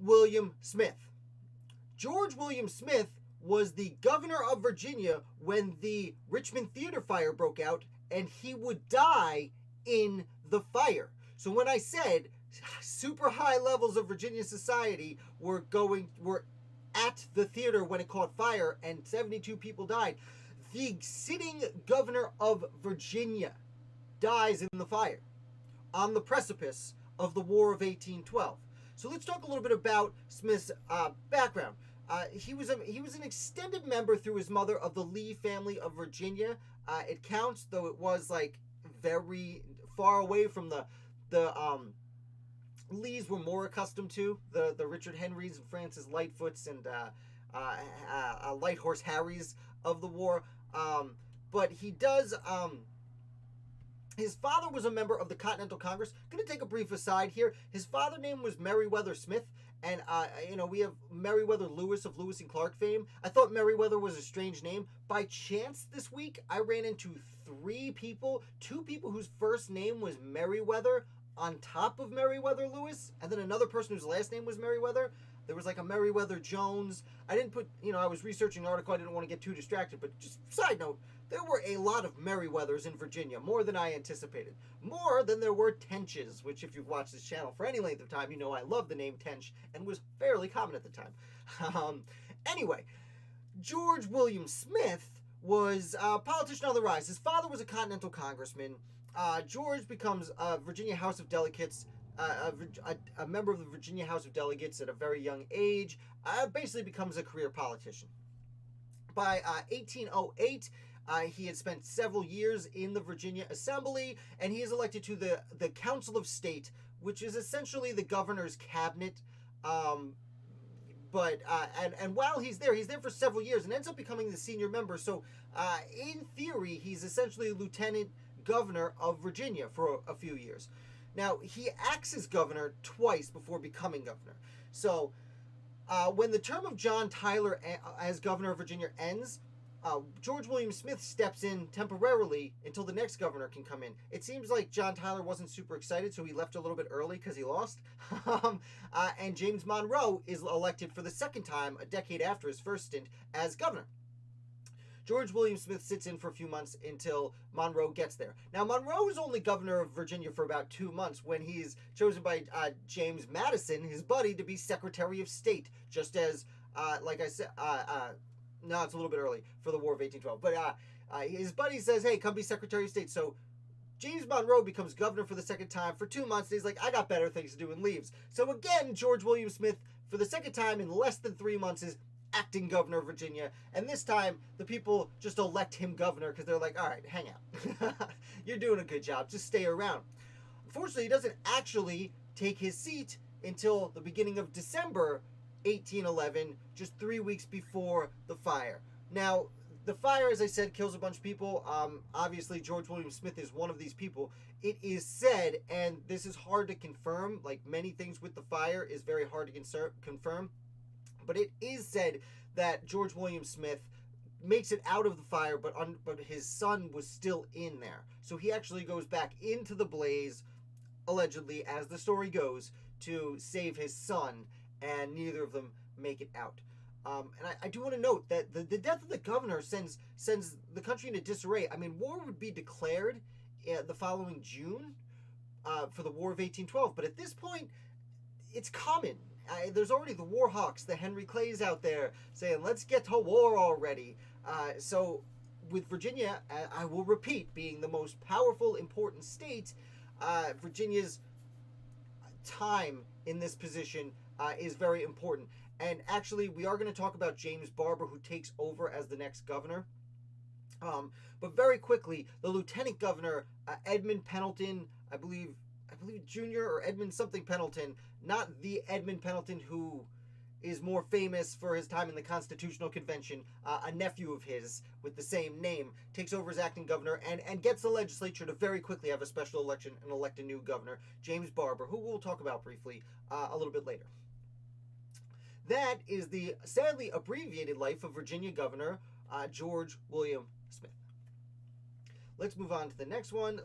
William Smith. George William Smith was the governor of Virginia when the Richmond Theater fire broke out, and he would die in the fire. So when I said super high levels of Virginia society were at the theater when it caught fire and 72 people died, the sitting governor of Virginia dies in the fire on the precipice of the War of 1812. So let's talk a little bit about Smith's background. He was an extended member through his mother of the Lee family of Virginia. It counts, though it was like very far away from the Lees were more accustomed to the Richard Henrys and Francis Lightfoots and Light Horse Harrys of the war. But he does. His father was a member of the Continental Congress. Going to take a brief aside here. His father's name was Meriwether Smith, and we have Meriwether Lewis of Lewis and Clark fame. I thought Meriwether was a strange name. By chance this week, I ran into two people whose first name was Meriwether on top of Meriwether Lewis, and then another person whose last name was Meriwether. There was like a Meriwether Jones. I didn't put, I was researching an article. I didn't want to get too distracted, but just side note, there were a lot of Meriwethers in Virginia, more than I anticipated. More than there were Tenches, which if you've watched this channel for any length of time, you know I love the name Tench and was fairly common at the time. Anyway, George William Smith was a politician on the rise. His father was a Continental Congressman. George becomes a Virginia House of Delegates, a member of the Virginia House of Delegates at a very young age, basically becomes a career politician. By 1808, he had spent several years in the Virginia Assembly, and he is elected to the Council of State, which is essentially the governor's cabinet. And while he's there for several years and ends up becoming the senior member. So in theory, he's essentially lieutenant governor of Virginia for a few years. Now, he acts as governor twice before becoming governor. So, when the term of John Tyler as governor of Virginia ends, George William Smith steps in temporarily until the next governor can come in. It seems like John Tyler wasn't super excited, so he left a little bit early because he lost. And James Monroe is elected for the second time, a decade after his first stint, as governor. George William Smith sits in for a few months until Monroe gets there. Now, Monroe is only governor of Virginia for about 2 months when he's chosen by James Madison, his buddy, to be Secretary of State, just as, like I said, no, it's a little bit early for the War of 1812. But his buddy says, hey, come be Secretary of State. So James Monroe becomes governor for the second time for 2 months. And he's like, I got better things to do, and leaves. So again, George William Smith, for the second time in less than 3 months, is acting governor of Virginia, and this time the people just elect him governor because they're like, all right, hang out. You're doing a good job, just stay around. Unfortunately, he doesn't actually take his seat until the beginning of December 1811, just 3 weeks before the fire. Now, the fire, as I said, kills a bunch of people. Obviously, George William Smith is one of these people. It is said, and this is hard to confirm, like many things with the fire is very hard to confirm, but it is said that George William Smith makes it out of the fire, but his son was still in there. So he actually goes back into the blaze, allegedly, as the story goes, to save his son, and neither of them make it out. And I do want to note that the death of the governor sends the country into disarray. I mean, war would be declared the following June for the War of 1812, but at this point, it's common. There's already the war hawks, the Henry Clays out there saying, let's get to war already. So with Virginia, I will repeat, being the most powerful, important state, Virginia's time in this position is very important. And actually, we are going to talk about James Barber, who takes over as the next governor. But very quickly, the lieutenant governor, Edmund Pendleton, I believe Junior or Edmund something Pendleton, not the Edmund Pendleton who is more famous for his time in the Constitutional Convention, a nephew of his with the same name, takes over as acting governor and gets the legislature to very quickly have a special election and elect a new governor, James Barber, who we'll talk about briefly a little bit later. That is the sadly abbreviated life of Virginia Governor George William Smith. Let's move on to the next one.